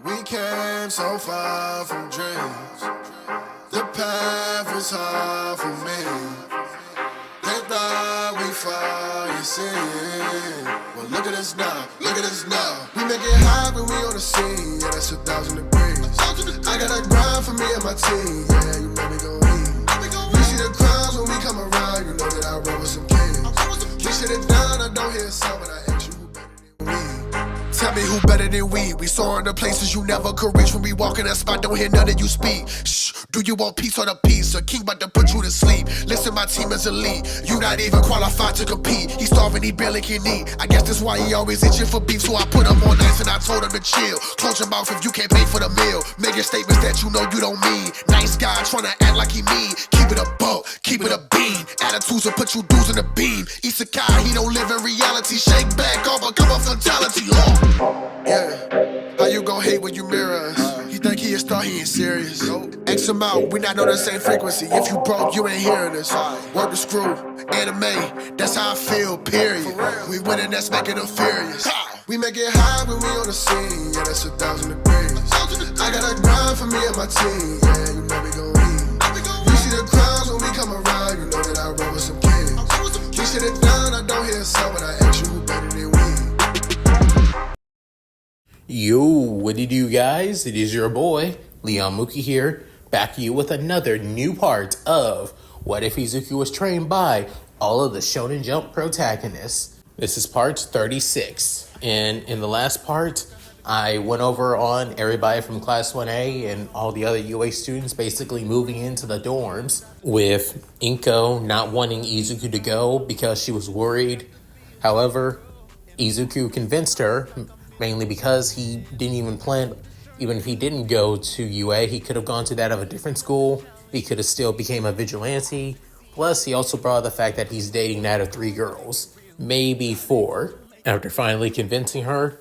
We came so far from dreams. The path was hard for me. They thought we fall, you see. Well, look at us now, look at us now. We make it hot when we on the scene. Yeah, that's 1,000 degrees. I got a grind for me and my team. Yeah, you know we gon' eat. You see the crowds when we come around. You know that I roll with some kings. We sit it down, I don't hear a sound, but I ask you who better than we. Tell me who better than we. We soaring to places you never could reach. When we walk in that spot, don't hear none of you speak. Shh, do you want peace or the peace? A king about to put you to sleep. Listen, my team is elite. You not even qualified to compete. He starving, he barely can eat. I guess that's why he always itching for beef. So I put him on ice and I told him to chill. Close your mouth if you can't pay for the meal. Making statements that you know you don't mean. Nice guy trying to act like he mean. Keep it a buck, keep it a bean. Attitudes will put you dudes in the beam. Isekai, he don't live in reality. Shake back, all become a fatality. Yeah, how you gon' hate when you mirror us? He think he a star, he ain't serious. X him out, we not on the same frequency. If you broke, you ain't hearing us. Work the screw, anime, that's how I feel, period. We winning, that's making them furious. We make it high when we on the scene, yeah, that's 1,000 degrees. I got a grind for me and my team, yeah, you know we gon' eat. You see the crowds when we come around, you know that I roll with some kings. We sit it down, I don't hear a sound, but I ask you who better than we. Yo, what do you do, guys? It is your boy, Leon Mookie here, back to you with another new part of What If Izuku Was Trained by all of the Shonen Jump protagonists. This is part 36, and in the last part, I went over on everybody from Class 1A and all the other UA students basically moving into the dorms, with Inko not wanting Izuku to go because she was worried. However, Izuku convinced her, mainly because he didn't even plan, even if he didn't go to UA, he could have gone to that of a different school. He could have still became a vigilante. Plus, he also brought up the fact that he's dating that of 3 girls, maybe 4. After finally convincing her,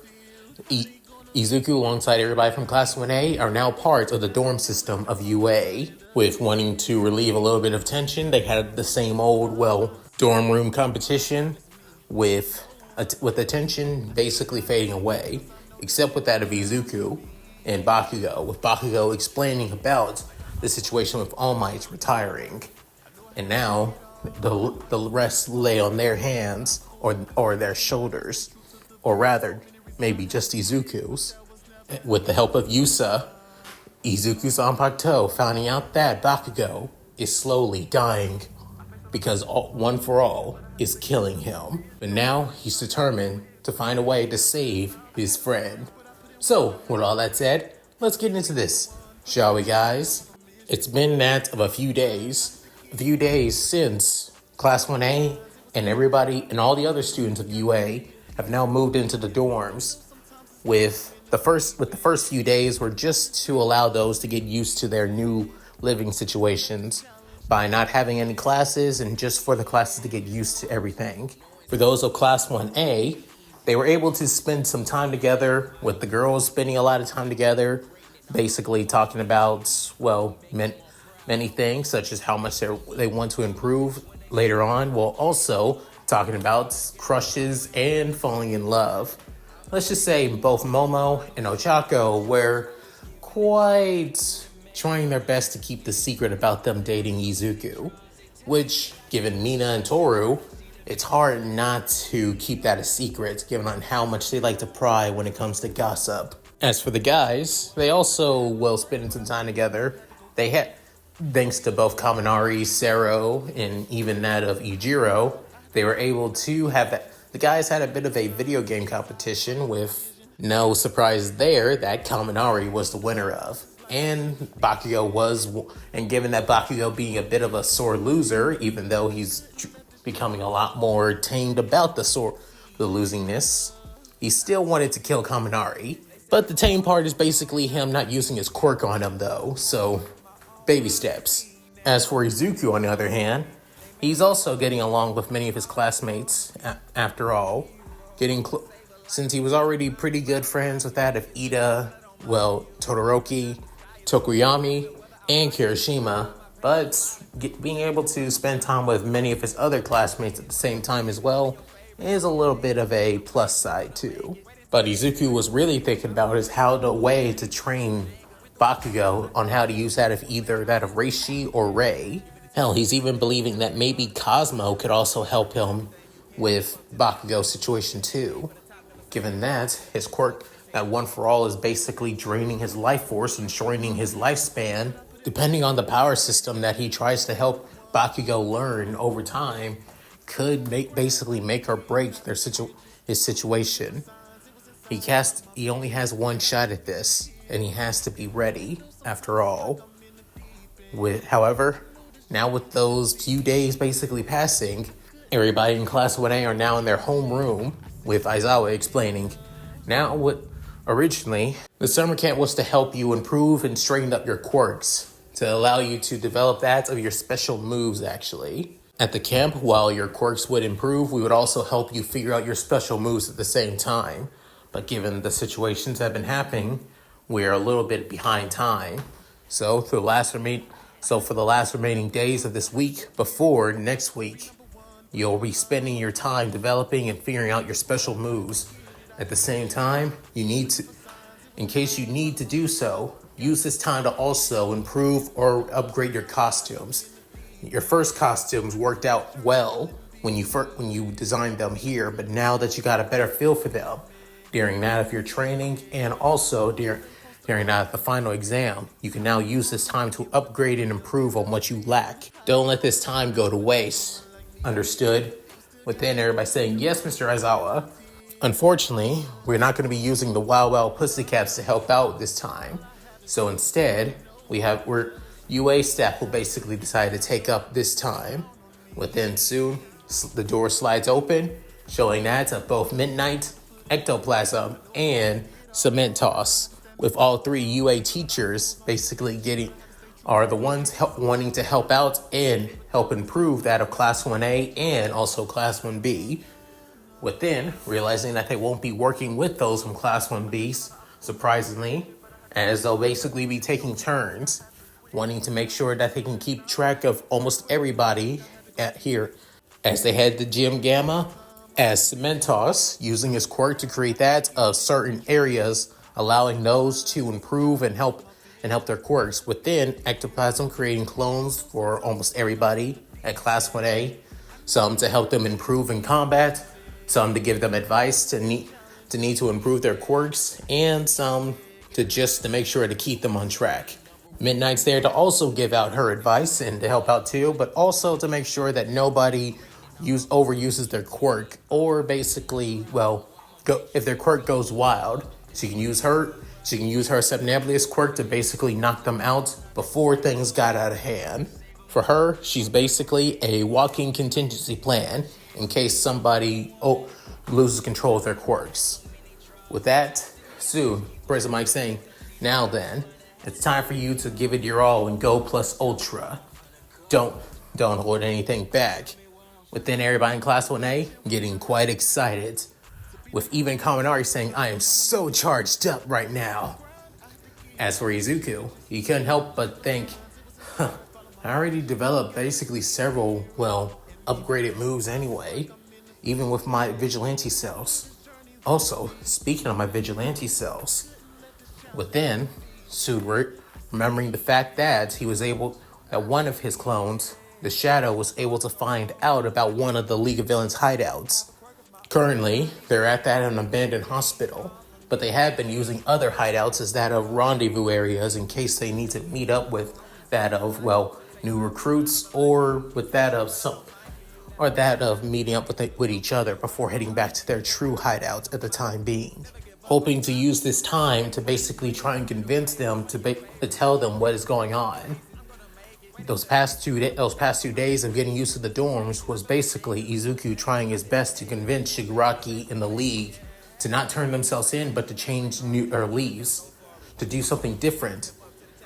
Izuku, alongside everybody from Class 1A, are now part of the dorm system of UA. With wanting to relieve a little bit of tension, they had the same old, dorm room competition with the tension basically fading away, except with that of Izuku and Bakugo, with Bakugo explaining about the situation with All Might retiring. And now, the rest lay on their hands, or their shoulders, or rather, maybe just Izuku's. With the help of Yusa, Izuku Zanpakuto finding out that Bakugo is slowly dying because One for All is killing him. But now he's determined to find a way to save his friend. So, with all that said, let's get into this, shall we, guys? It's been that of a few days since Class 1A and everybody and all the other students of UA have now moved into the dorms. With the first few days were just to allow those to get used to their new living situations by not having any classes, and just for the classes to get used to everything. For those of Class 1A, they were able to spend some time together, with the girls spending a lot of time together, basically talking about, many things, such as how much they want to improve later on, while also talking about crushes and falling in love. Let's just say both Momo and Ochako were quite trying their best to keep the secret about them dating Izuku, which, given Mina and Toru, it's hard not to keep that a secret, given on how much they like to pry when it comes to gossip. As for the guys, they also, spending some time together, they had, thanks to both Kaminari, Sero, and even that of Ijiro, they were able to have that. The guys had a bit of a video game competition, with no surprise there that Kaminari was the winner of. And Bakugo was, and given that Bakugo being a bit of a sore loser, even though he's becoming a lot more tamed about the losingness, he still wanted to kill Kaminari. But the tame part is basically him not using his quirk on him, though, so baby steps. As for Izuku, on the other hand, he's also getting along with many of his classmates, after all, since he was already pretty good friends with that of Ida, Todoroki, Tokuyami, and Kirishima, but being able to spend time with many of his other classmates at the same time as well is a little bit of a plus side too. But Izuku was really thinking about is how the way to train Bakugo on how to use that of either that of Reishi or Rei. Hell, he's even believing that maybe Cosmo could also help him with Bakugo's situation too. Given that his quirk, that one for all, is basically draining his life force and shortening his lifespan. Depending on the power system that he tries to help Bakugo learn over time, could basically make or break his situation. He only has one shot at this, and he has to be ready. After all, however, now with those few days basically passing, everybody in Class 1A are now in their homeroom, with Aizawa explaining. Originally, the summer camp was to help you improve and straighten up your quirks, to allow you to develop that of your special moves, actually. At the camp, while your quirks would improve, we would also help you figure out your special moves at the same time. But given the situations that have been happening, we're a little bit behind time. So for the last remaining days of this week, before next week, you'll be spending your time developing and figuring out your special moves. At the same time, in case you need to do so, use this time to also improve or upgrade your costumes. Your first costumes worked out well when you designed them here, but now that you got a better feel for them during that of your training and also during that of the final exam, you can now use this time to upgrade and improve on what you lack. Don't let this time go to waste. Understood? Within everybody saying, yes, Mr. Aizawa. Unfortunately, we're not going to be using the Wow Wow Pussycats to help out this time. So instead, UA staff will basically decide to take up this time. Within soon, the door slides open, showing that of both Midnight, Ectoplasm, and Cement Toss, with all three UA teachers basically are the ones wanting to help out and help improve that of Class 1A and also Class 1B. Within, realizing that they won't be working with those from Class 1B, surprisingly, as they'll basically be taking turns, wanting to make sure that they can keep track of almost everybody here as they head to Gym Gamma, as Cementos, using his quirk to create that of certain areas, allowing those to improve and help their quirks. Within, Ectoplasm creating clones for almost everybody at Class 1A, some to help them improve in combat, some to give them advice to need to improve their quirks, and some to make sure to keep them on track. Midnight's there to also give out her advice and to help out too, but also to make sure that nobody overuses their quirk, or basically, if their quirk goes wild, she can use her Somnambulist quirk to basically knock them out before things got out of hand. For her, she's basically a walking contingency plan in case somebody loses control of their quirks. With that, soon, President Mike saying, now then, it's time for you to give it your all and go plus ultra. Don't hold anything back. Within everybody in Class 1A getting quite excited, with even Kaminari saying, I am so charged up right now. As for Izuku, he couldn't help but think, I already developed basically several, upgraded moves anyway, even with my vigilante cells. Also, speaking of my vigilante cells, within, Sudward, remembering the fact that one of his clones, the Shadow, was able to find out about one of the League of Villains hideouts. Currently, they're at an abandoned hospital, but they have been using other hideouts as that of rendezvous areas in case they need to meet up with that of, new recruits, or with that of meeting up with each other before heading back to their true hideouts at the time being. Hoping to use this time to basically try and convince them to tell them what is going on. Those past 2 days of getting used to the dorms was basically Izuku trying his best to convince Shigaraki and the League to not turn themselves in, but to change leaves, to do something different.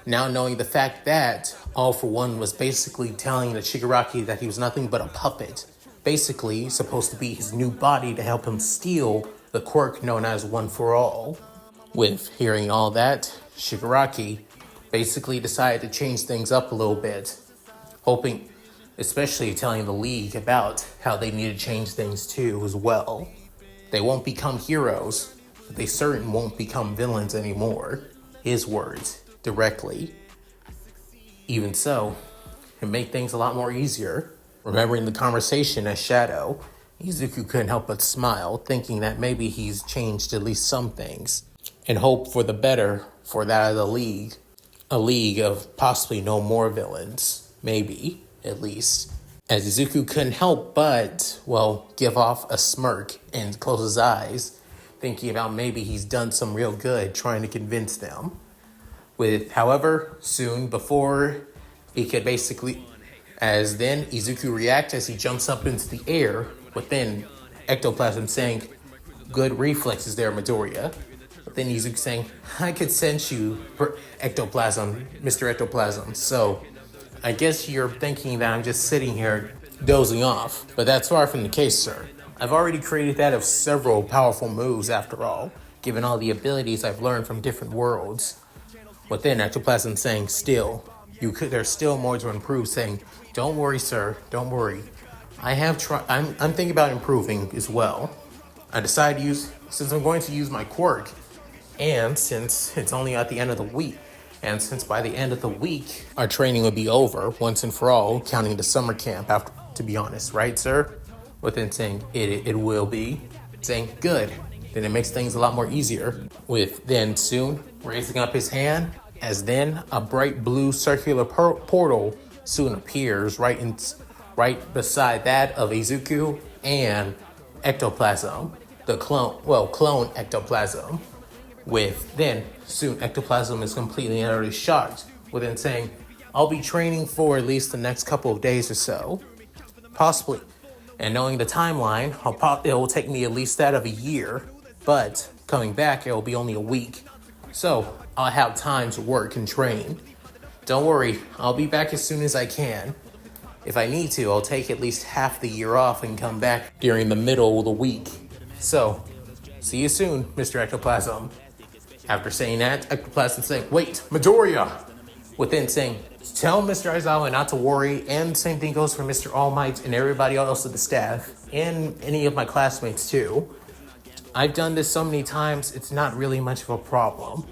Now knowing the fact that All For One was basically telling the Shigaraki that he was nothing but a puppet, basically supposed to be his new body to help him steal the quirk known as One For All. With hearing all that, Shigaraki basically decided to change things up a little bit, hoping, especially telling the League about how they need to change things too as well. They won't become heroes, they certain won't become villains anymore. His words, directly. Even so, it made things a lot more easier. Remembering the conversation as Shadow, Izuku couldn't help but smile, thinking that maybe he's changed at least some things, and hope for the better for that of the League. A league of possibly no more villains. Maybe, at least. As Izuku couldn't help but, give off a smirk and close his eyes, thinking about maybe he's done some real good trying to convince them. However, soon before he could as then Izuku reacts as he jumps up into the air, within ectoplasm saying, "Good reflexes there, Midoriya." But then Izuku saying, "I could sense you, ectoplasm, Mr. Ectoplasm, so I guess you're thinking that I'm just sitting here dozing off, but that's far from the case, sir. I've already created that of several powerful moves after all, given all the abilities I've learned from different worlds." But then Ectoplasm saying, there's still more to improve, saying, "Don't worry, sir, don't worry. I'm thinking about improving as well. I decided since I'm going to use my quirk, and since it's only at the end of the week, and since by the end of the week, our training will be over once and for all, counting the summer camp, to be honest, right, sir?" Within saying, it will be. Saying, "Good. Then it makes things a lot more easier." With then soon raising up his hand, as then a bright blue circular portal soon appears right beside that of Izuku and Ectoplasm, the clone Ectoplasm. With then soon Ectoplasm is completely and utterly shocked, within saying, "I'll be training for at least the next couple of days or so, possibly. And knowing the timeline, it will take me at least that of a year, but coming back, it will be only a week. So I'll have time to work and train. Don't worry, I'll be back as soon as I can. If I need to, I'll take at least half the year off and come back during the middle of the week. So, see you soon, Mr. Ectoplasm." After saying that, Ectoplasm saying, "Wait, Midoriya!" Within saying, "Tell Mr. Aizawa not to worry," and the same thing goes for Mr. All Might and everybody else of the staff, and any of my classmates too. I've done this so many times, it's not really much of a problem.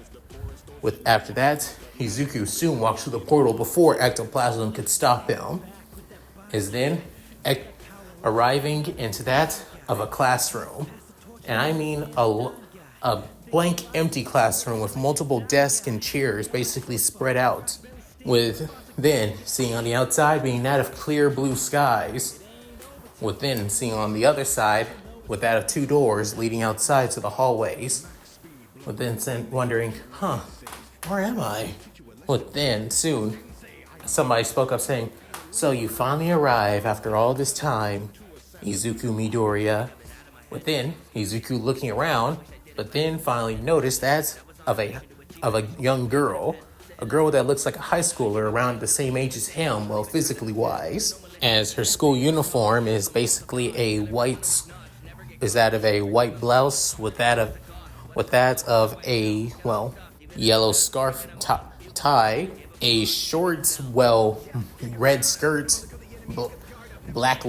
After that, Izuku soon walks through the portal before Ectoplasm could stop him. Is then arriving into that of a classroom. And I mean a blank empty classroom with multiple desks and chairs basically spread out. With then seeing on the outside being that of clear blue skies. With then seeing on the other side with that of two doors leading outside to the hallways. With then wondering, where am I? With then soon somebody spoke up saying, "So you finally arrive after all this time, Izuku Midoriya." Within Izuku looking around, but then finally noticed that of a young girl, a girl that looks like a high schooler around the same age as him, physically wise, as her school uniform is basically a white blouse with that of a yellow scarf tie, a short red skirt, black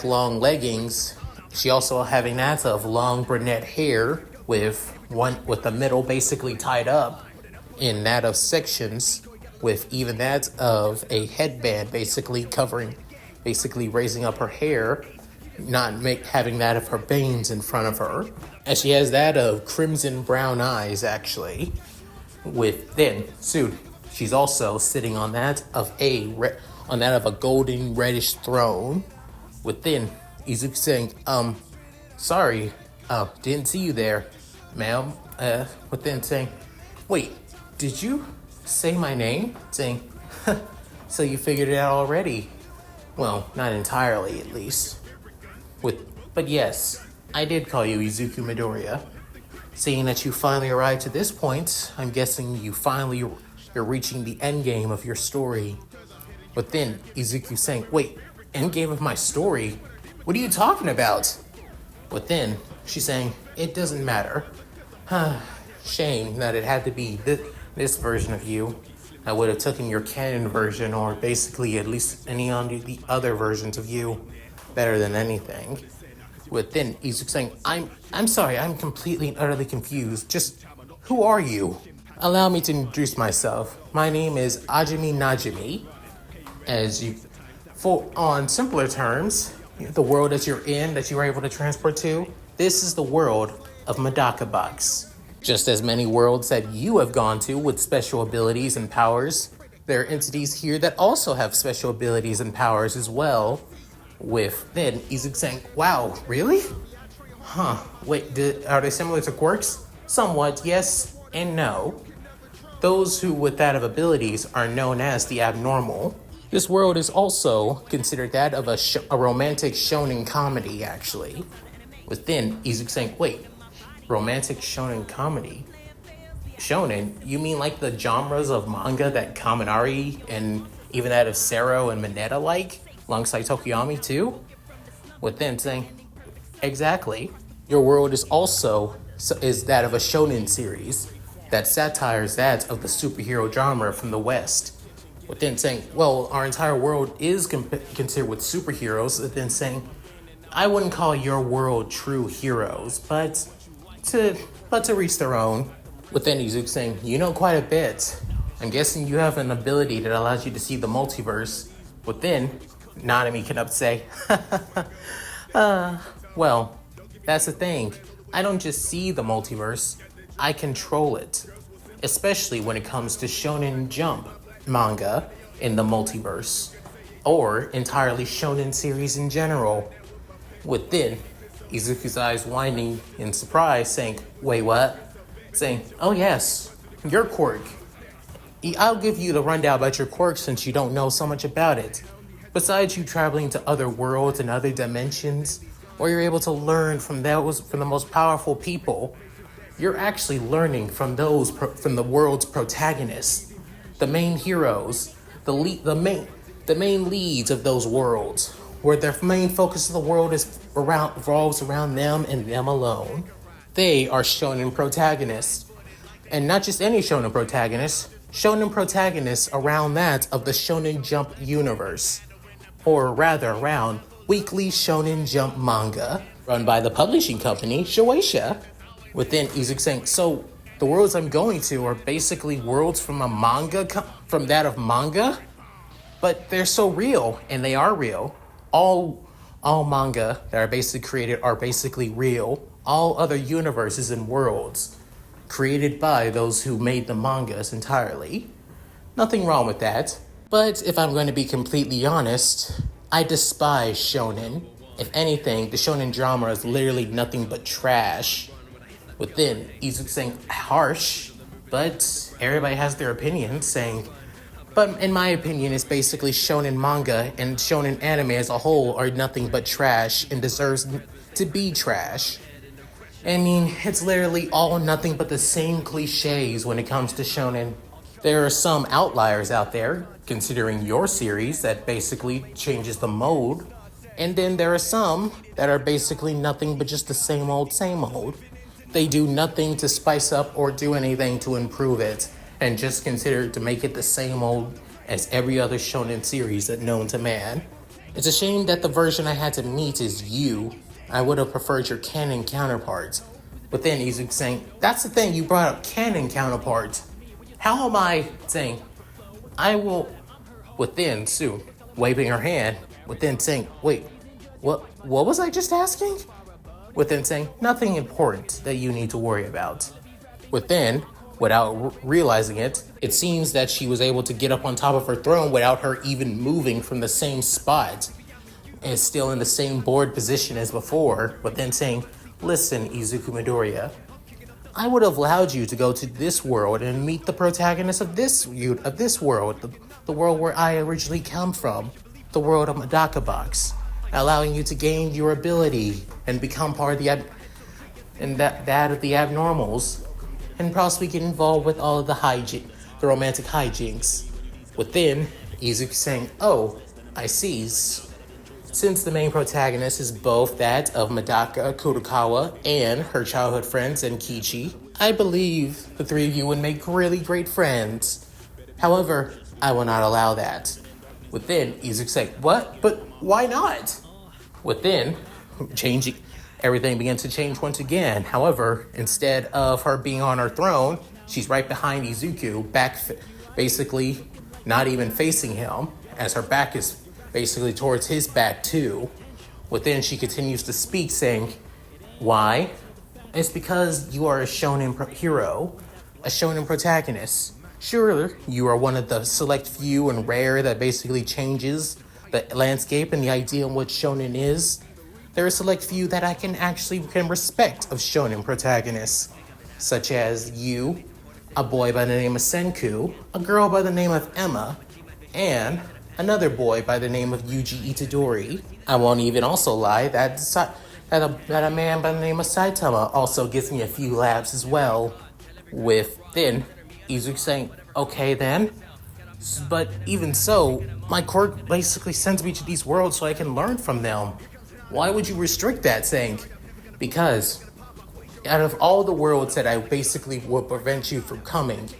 long leggings. She also having that of long brunette hair with the middle basically tied up in that of sections, with even that of a headband basically raising up her hair, having that of her bangs in front of her, as she has that of crimson brown eyes actually. With then soon she's also sitting on that of a golden reddish throne. Within Izuku saying, "Sorry, didn't see you there, ma'am." Within saying, "Wait, did you say my name?" Saying, "So you figured it out already?" Well, not entirely, at least. But yes, I did call you Izuku Midoriya. Seeing that you finally arrived to this point, I'm guessing you're reaching the end game of your story. But then Izuku saying, "Wait, end game of my story? What are you talking about?" But then she's saying, "It doesn't matter. Shame that it had to be this version of you. I would have taken your canon version, or basically at least any of the other versions of you, better than anything." Within Izuku saying, I'm sorry, I'm completely and utterly confused. Just who are you? Allow me to introduce myself. My name is Ajimi Najimi. As you for on simpler terms, the world that you're in, that you are able to transport to, this is the world of Medaka Box. Just as many worlds that you have gone to with special abilities and powers, there are entities here that also have special abilities and powers as well. With then Izuku saying, wow, really? Huh, wait, are they similar to quirks? Somewhat, yes and no. Those who with that of abilities are known as the abnormal. This world is also considered that of a romantic shonen comedy, actually. Within Izuku saying, wait, romantic shonen comedy? Shonen? You mean like the genres of manga that Kaminari and even that of Sero and Mineta like? Alongside Tokiyami too? Within saying, exactly. Your world is also is that of a shonen series that satires that of the superhero genre from the West. Within saying, well, our entire world is considered with superheroes. Within saying, I wouldn't call your world true heroes, but to reach their own. Within Izuku saying, you know quite a bit. I'm guessing you have an ability that allows you to see the multiverse. Within, Nanami can up say, well, that's the thing. I don't just see the multiverse, I control it. Especially when it comes to Shonen Jump manga in the multiverse, or entirely shonen series in general. Within, Izuku's eyes widening in surprise, saying, wait, what? Saying, oh yes, your quirk. I'll give you the rundown about your quirk since you don't know so much about it. Besides you traveling to other worlds and other dimensions, where you're able to learn from the most powerful people, you're actually learning from the world's protagonists, the main heroes, the main leads of those worlds, where their main focus of the world revolves around them and them alone. They are shonen protagonists, and not just any shonen protagonists around that of the Shonen Jump universe, or rather around Weekly Shonen Jump manga, run by the publishing company Shueisha. Within Izuku saying, so the worlds I'm going to are basically worlds from a manga, from that of manga, but they're so real, and they are real. All manga that are basically created are basically real. All other universes and worlds created by those who made the mangas entirely. Nothing wrong with that. But if I'm going to be completely honest, I despise shonen. If anything, the shonen drama is literally nothing but trash. Within, Izuku saying harsh, but everybody has their opinion, saying, but in my opinion, it's basically shonen manga and shonen anime as a whole are nothing but trash and deserves to be trash. I mean, it's literally all nothing but the same cliches when it comes to shonen. There are some outliers out there, considering your series, that basically changes the mode. And then there are some that are basically nothing but just the same old, same old. They do nothing to spice up or do anything to improve it, and just consider to make it the same old as every other shonen series that known to man. It's a shame that the version I had to meet is you. I would have preferred your canon counterpart. But then Izuku saying, that's the thing, you brought up canon counterpart. How am I saying, I will, within Sue, waving her hand, within saying, wait, what was I just asking? Within saying, nothing important that you need to worry about. Within, without realizing it, it seems that she was able to get up on top of her throne without her even moving from the same spot. And is still in the same board position as before, but then saying, listen, Izuku Midoriya, I would have allowed you to go to this world and meet the protagonist of this world, the world where I originally come from, the world of Medaka Box, allowing you to gain your ability and become part of that of the abnormals, and possibly get involved with all of the romantic hijinks. Within, Izuku saying, oh, I see. Since the main protagonist is both that of Medaka Kurokawa and her childhood friends and Kichi, I believe the three of you would make really great friends. However, I will not allow that. Within, Izuku saying, what? But why not? Within, changing. Everything begins to change once again. However, instead of her being on her throne, she's right behind Izuku, basically not even facing him, as her back is basically towards his back too. Within, she continues to speak, saying, "Why? It's because you are a shonen hero, a shonen protagonist. Sure, you are one of the select few and rare that basically changes the landscape and the idea of what shonen is. There are a select few that I can respect of shonen protagonists, such as you, a boy by the name of Senku, a girl by the name of Emma, and another boy by the name of Yuji Itadori. I won't even also lie that a man by the name of Saitama also gives me a few laughs as well." With then Izuku saying, "Okay then. But even so, my court basically sends me to these worlds so I can learn from them. Why would you restrict that?" Saying, "Because out of all the worlds that I basically will prevent you from coming,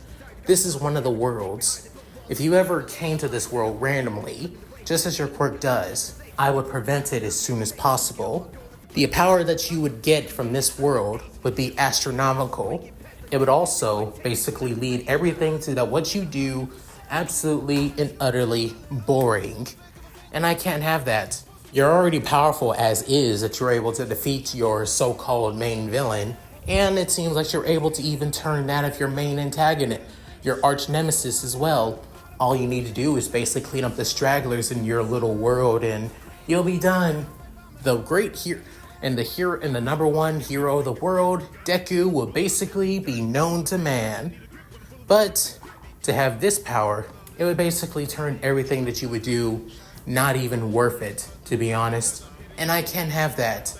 this is one of the worlds. If you ever came to this world randomly, just as your quirk does, I would prevent it as soon as possible. The power that you would get from this world would be astronomical. It would also basically lead everything to that what you do absolutely and utterly boring. And I can't have that. You're already powerful as is that you're able to defeat your so-called main villain, and it seems like you're able to even turn that of your main antagonist, your arch nemesis as well. All you need to do is basically clean up the stragglers in your little world and you'll be done. The great hero and the number one hero of the world, Deku, will basically be known to man. But to have this power, it would basically turn everything that you would do not even worth it, to be honest. And I can't have that."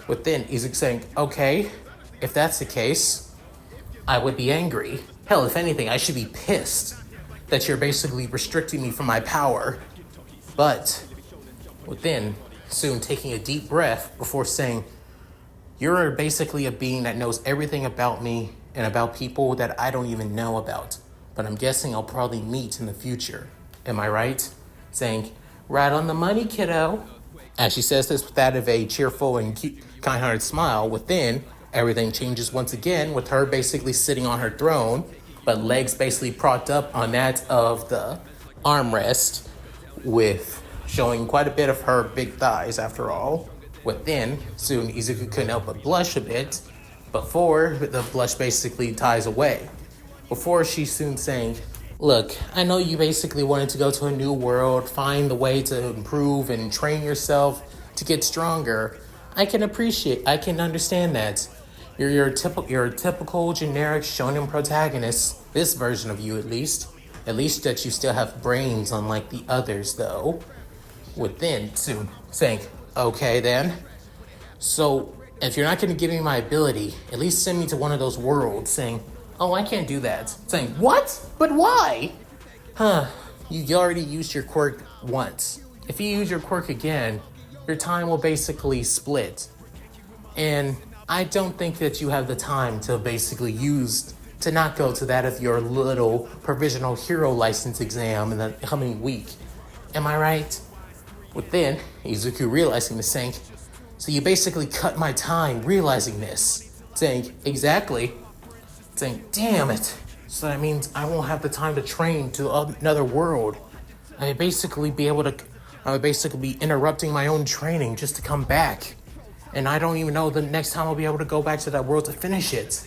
With then Izuku saying, "Okay, if that's the case, I would be angry. Hell, if anything, I should be pissed that you're basically restricting me from my power." But within, soon taking a deep breath before saying, "You're basically a being that knows everything about me and about people that I don't even know about. But I'm guessing I'll probably meet in the future. Am I right?" Saying, "Right on the money, kiddo." As she says this with that of a cheerful and kind-hearted smile, within, everything changes once again with her basically sitting on her throne, but legs basically propped up on that of the armrest, with showing quite a bit of her big thighs after all. Within, soon Izuku couldn't help but blush a bit, before the blush basically dies away. Before she's soon saying, "Look, I know you basically wanted to go to a new world, find the way to improve and train yourself to get stronger. I can understand that. You're a typical generic shonen protagonist, this version of you at least. At least that you still have brains unlike the others though." Within, soon saying, "Okay then. So if you're not going to give me my ability, at least send me to one of those worlds." Saying, "Oh, I can't do that." Saying, "What? But why?" You already used your quirk once. If you use your quirk again, your time will basically split. And I don't think that you have the time to basically to not go to that of your little provisional hero license exam in the coming week. Am I right?" Within, Izuku realizing this, saying, "So you basically cut my time realizing this." Saying, "Exactly." Saying, "Damn it. So that means I won't have the time to train to another world. I would basically be interrupting my own training just to come back. And I don't even know the next time I'll be able to go back to that world to finish it."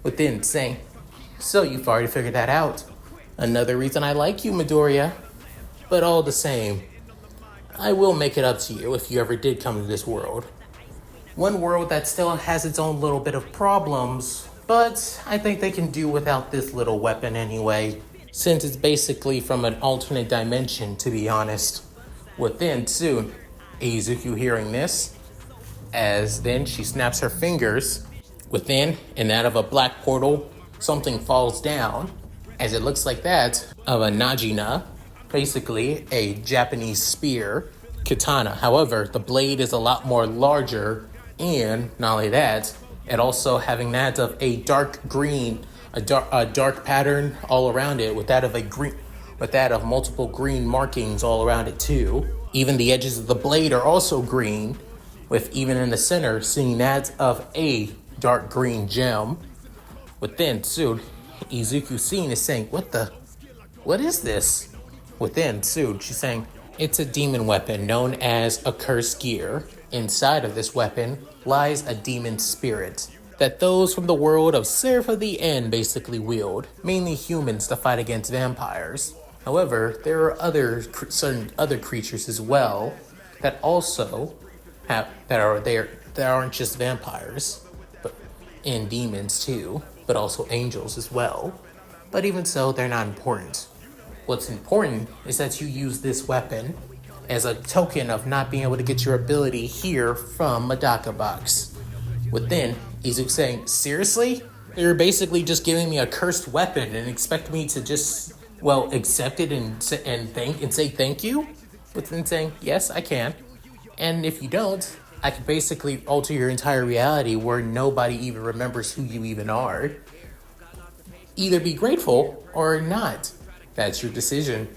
Within, saying, "So you've already figured that out. Another reason I like you, Midoriya. But all the same, I will make it up to you if you ever did come to this world. One world that still has its own little bit of problems, but I think they can do without this little weapon anyway, since it's basically from an alternate dimension, to be honest." Within, soon, Izuku hearing this, as then she snaps her fingers. Within, in that of a black portal, something falls down, as it looks like that of a Najina, basically a Japanese spear, katana. However, the blade is a lot more larger, and not only that, it also having that of a dark green, a dark pattern all around it, with that of multiple green markings all around it too. Even the edges of the blade are also green, with even in the center seeing that of a dark green gem. Within, soon, Izuku seeing is saying, what is this? Within, soon, she's saying, it's a demon weapon known as a cursed gear. Inside of this weapon lies a demon spirit that those from the world of Seraph of the End basically wield, mainly humans to fight against vampires. However, there are certain other creatures as well that also that aren't just vampires, but and demons too, but also angels as well. But even so, they're not important. What's important is that you use this weapon as a token of not being able to get your ability here from Madaka Box. Within, Izuku saying, seriously? You're basically just giving me a cursed weapon and expect me to just, accept it and say thank you? Within saying, yes, I can. And if you don't, I can basically alter your entire reality where nobody even remembers who you even are. Either be grateful or not. That's your decision.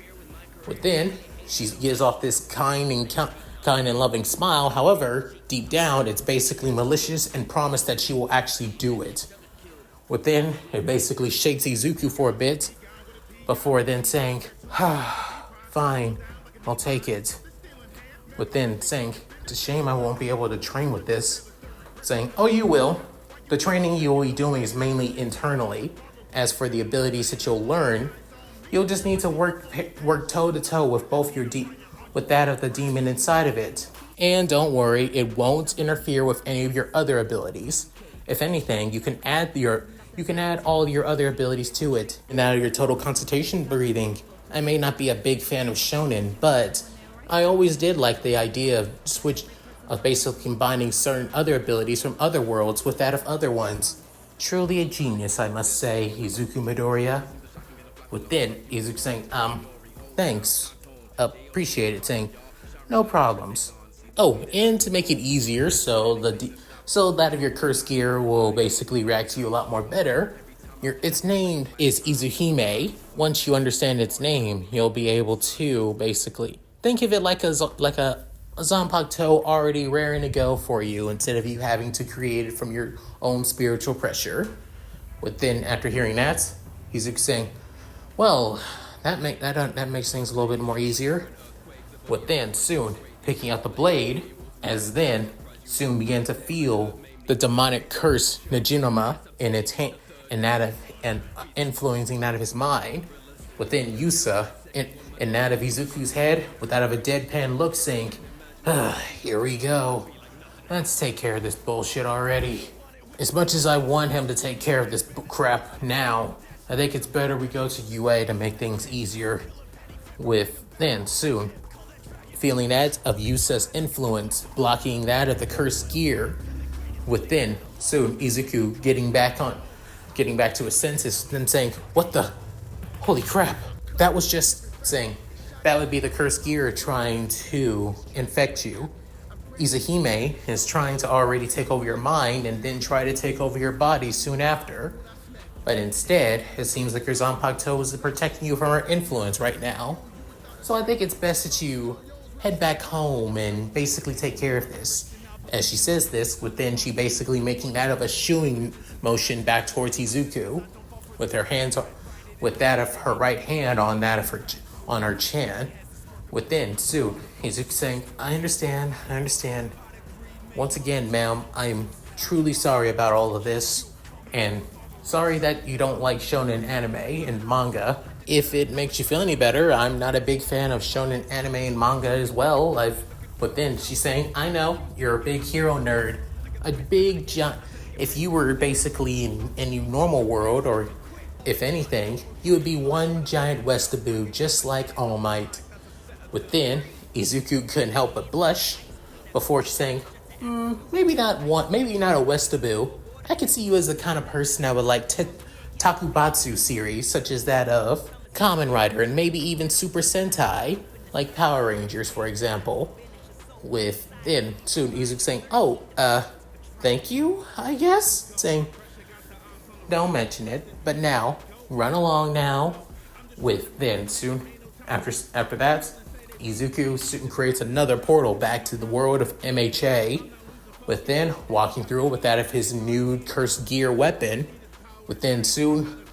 Within, she gives off this kind and loving smile. However, deep down, it's basically malicious and promise that she will actually do it. Within, it basically shakes Izuku for a bit before then saying, fine, I'll take it. Within saying, it's a shame I won't be able to train with this. Saying, oh, you will. The training you will be doing is mainly internally. As for the abilities that you'll learn, you'll just need to work toe to toe with both with that of the demon inside of it. And don't worry, it won't interfere with any of your other abilities. If anything, you can add all your other abilities to it. And out of your total concentration breathing, I may not be a big fan of shonen, but I always did like the idea of basically combining certain other abilities from other worlds with that of other ones. Truly a genius, I must say, Izuku Midoriya. Within, Izuku saying, thanks. Appreciate it, saying, no problems. Oh, and to make it easier, so that of your cursed gear will basically react to you a lot more better, its name is Izuhime. Once you understand its name, you'll be able to basically think of it like a Zanpakuto already raring to go for you instead of you having to create it from your own spiritual pressure. Within, after hearing that, Izuku saying, well, that makes things a little bit more easier. Within, soon, picking out the blade, as then, soon began to feel the demonic curse Najimi in its hand, and influencing that of his mind. Within Yusa, in that of Izuku's head, with that of a deadpan look, saying, here we go. Let's take care of this bullshit already. As much as I want him to take care of this crap now, I think it's better we go to UA to make things easier. Then, soon, feeling that of Yusa's influence blocking that of the cursed gear. Within, soon, Izuku getting back to his senses, then saying, what the? Holy crap. That was just saying, that would be the cursed gear trying to infect you. Izuhime is trying to already take over your mind and then try to take over your body soon after. But instead, it seems like your Zanpakuto is protecting you from her influence right now. So I think it's best that you head back home and basically take care of this. As she says this, within she basically making that of a shooing motion back towards Izuku, with that of her right hand on her chin. Within, soon, Izuku saying, I understand. Once again, ma'am, I'm truly sorry about all of this, and sorry that you don't like shonen anime and manga. If it makes you feel any better, I'm not a big fan of shonen anime and manga as well. But then she's saying, I know, you're a big hero nerd. A big giant. If you were basically in any normal world, or if anything, you would be one giant Westaboo, just like All Might. Within, Izuku couldn't help but blush before saying, maybe not a Westaboo. I could see you as the kind of person that would like Takubatsu series, such as that of Kamen Rider, and maybe even Super Sentai, like Power Rangers, for example. Within, soon Izuku saying, thank you, I guess? Saying, don't mention it, but now, run along now. Then, soon, after that, Izuku soon creates another portal back to the world of MHA, within walking through with that of his new cursed gear weapon. Within soon,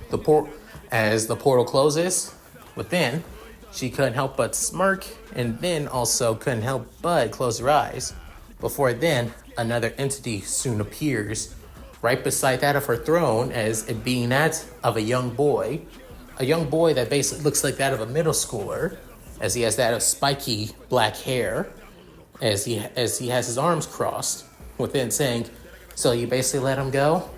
as the portal closes, within, she couldn't help but smirk and then also couldn't help but close her eyes. Before then, another entity soon appears right beside that of her throne, as it being that of a young boy. A young boy that basically looks like that of a middle schooler, as he has that of spiky black hair, as he has his arms crossed, within saying, "So you basically let him go?"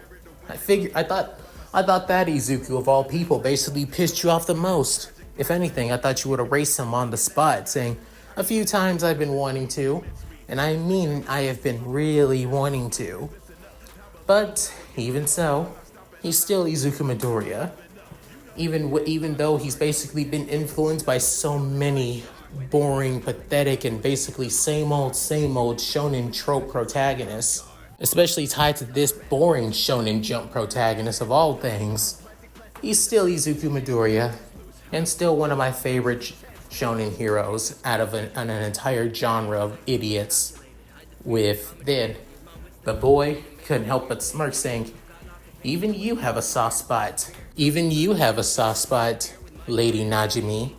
I thought that Izuku of all people basically pissed you off the most. If anything, I thought you would erase him on the spot, saying, "A few times I've been wanting to, and I mean I have been really wanting to." But even so, he's still Izuku Midoriya. Even though he's basically been influenced by so many boring, pathetic, and basically same old shonen trope protagonists, especially tied to this boring shonen jump protagonist of all things, he's still Izuku Midoriya, and still one of my favorite shonen heroes out of an entire genre of idiots. With then, the boy couldn't help but smirk, saying, "Even you have a soft spot. Even you have a soft spot, Lady Najimi."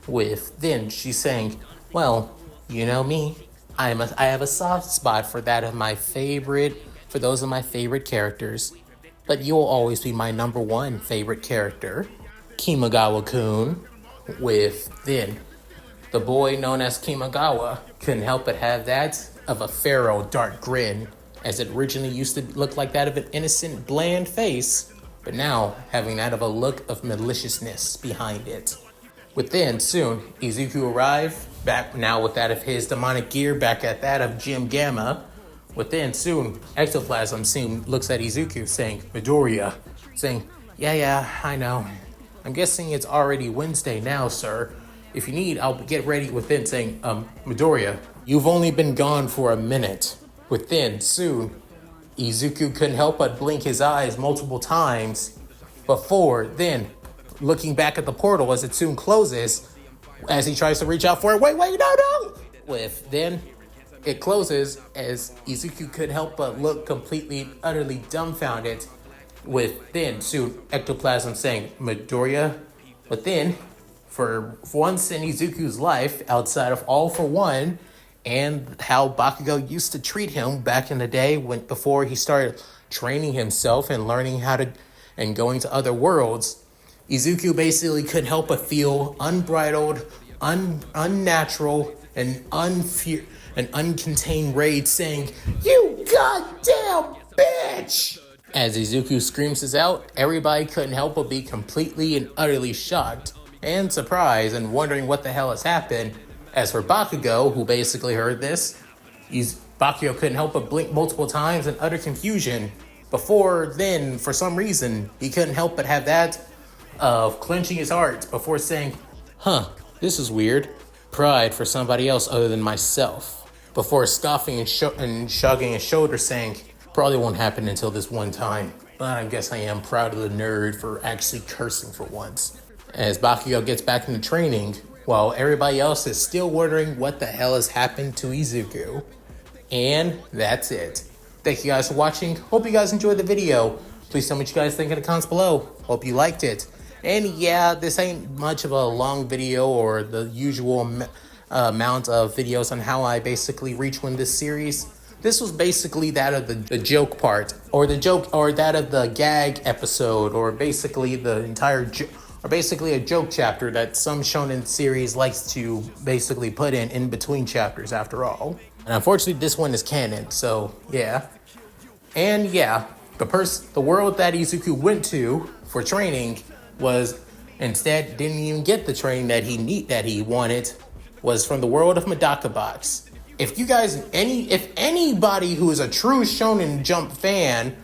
With then she's saying, "Well, you know me. I have a soft spot for those of my favorite characters. But you'll always be my number one favorite character, Kimagawa-kun." With then, the boy known as Kimagawa couldn't help but have that of a pharaoh dark grin, as it originally used to look like that of an innocent, bland face, but now having that of a look of maliciousness behind it. Within, soon, Izuku arrived, back now with that of his demonic gear, back at that of Jim Gamma. Within, soon, Ectoplasm soon looks at Izuku, saying, "Midoriya," saying, Yeah, I know. I'm guessing it's already Wednesday now, sir. If you need, I'll get ready." Within, saying, "Midoriya, you've only been gone for a minute." Within, soon, Izuku couldn't help but blink his eyes multiple times before then looking back at the portal as it soon closes, as he tries to reach out for it. Wait, no! With then, it closes as Izuku couldn't help but look completely, utterly dumbfounded. With then, soon, Ectoplasm saying, "Midoriya." But then, for once in Izuku's life, outside of All for One, and how Bakugo used to treat him back in the day before he started training himself and learning how to and going to other worlds, Izuku basically couldn't help but feel unbridled, unnatural, and uncontained rage, saying, "You goddamn bitch!" As Izuku screams this out, everybody couldn't help but be completely and utterly shocked and surprised and wondering what the hell has happened. As for Bakugo, who basically heard this, Bakugo couldn't help but blink multiple times in utter confusion. Before then, for some reason, he couldn't help but have that of clenching his heart before saying, "This is weird. Pride for somebody else other than myself." Before scoffing and shrugging his shoulders, saying, "Probably won't happen until this one time, but I guess I am proud of the nerd for actually cursing for once." As Bakugo gets back into training, while everybody else is still wondering what the hell has happened to Izuku. And that's it. Thank you guys for watching. Hope you guys enjoyed the video. Please tell me what you guys think in the comments below. Hope you liked it. And yeah, this ain't much of a long video or the usual amount of videos on how I basically reach win this series. This was basically that of the joke part, or that of the gag episode, or basically the entire or basically a joke chapter that some shonen series likes to basically put in between chapters after all. And unfortunately, this one is canon, so yeah. And yeah, the world that Izuku went to for training was instead didn't even get the training that he wanted, was from the world of Medaka Box. If anybody who is a true Shonen Jump fan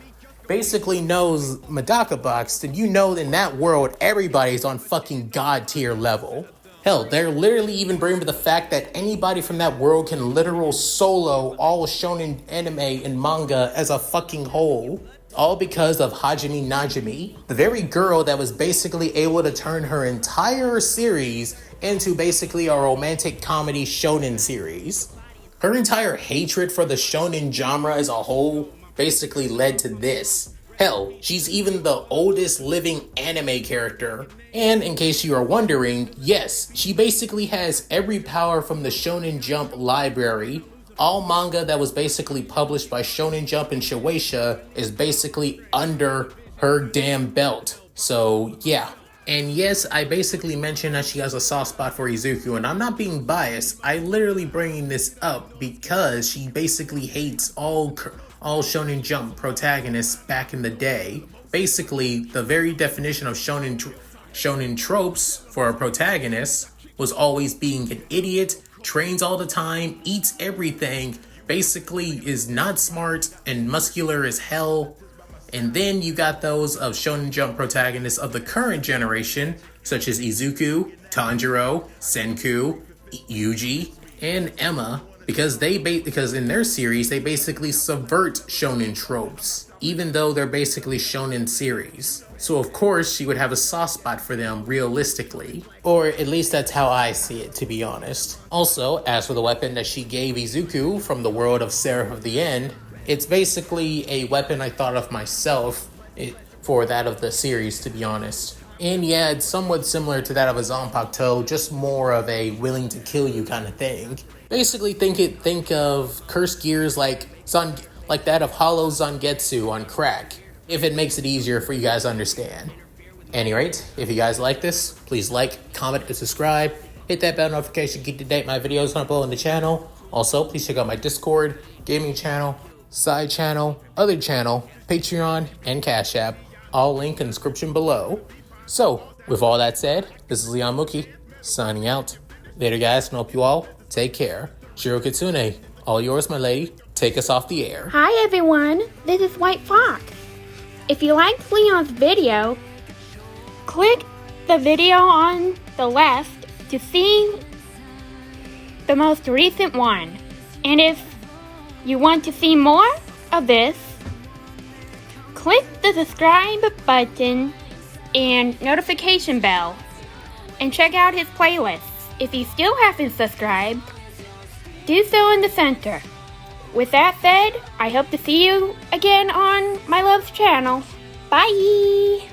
basically knows Medaka Box, then you know in that world everybody's on fucking god tier level. Hell, they're literally even bringing up the fact that anybody from that world can literal solo all shonen anime and manga as a fucking whole. All because of Hajime Najimi, the very girl that was basically able to turn her entire series into basically a romantic comedy shonen series. Her entire hatred for the shonen genre as a whole basically led to this. Hell, she's even the oldest living anime character. And in case you are wondering, yes, she basically has every power from the Shonen Jump library. All manga that was basically published by Shonen Jump and Shueisha is basically under her damn belt. So yeah. And yes, I basically mentioned that she has a soft spot for Izuku, and I'm not being biased. I literally bringing this up because she basically hates all Shonen Jump protagonists back in the day. Basically, the very definition of shonen tropes for a protagonist was always being an idiot, trains all the time, eats everything, basically is not smart and muscular as hell. And then you got those of Shonen Jump protagonists of the current generation, such as Izuku, Tanjiro, Senku, Yuji, and Emma, because in their series they basically subvert shonen tropes, even though they're basically shonen series. So of course she would have a soft spot for them realistically, or at least that's how I see it, to be honest. Also, as for the weapon that she gave Izuku from the world of Seraph of the End, it's basically a weapon I thought of myself for that of the series, to be honest. And yeah, it's somewhat similar to that of a Zanpakuto, just more of a willing to kill you kind of thing. Basically, think of cursed gears like that of Hollow Zangetsu on crack, if it makes it easier for you guys to understand. Any rate, if you guys like this, please like, comment, and subscribe. Hit that bell notification to keep to date my videos when I upload on the channel. Also, please check out my Discord, gaming channel, side channel, other channel, Patreon, and Cash App. All linked in the description below. So, with all that said, this is Leon Mookie, signing out. Later guys, and hope you all take care. Shiro Kitsune, all yours my lady, take us off the air. Hi everyone, this is White Fox. If you liked Leon's video, click the video on the left to see the most recent one. And if you want to see more of this, click the subscribe button and notification bell and check out his playlists. If you still haven't subscribed, do so in the center. With that said, I hope to see you again on my love's channel. Bye!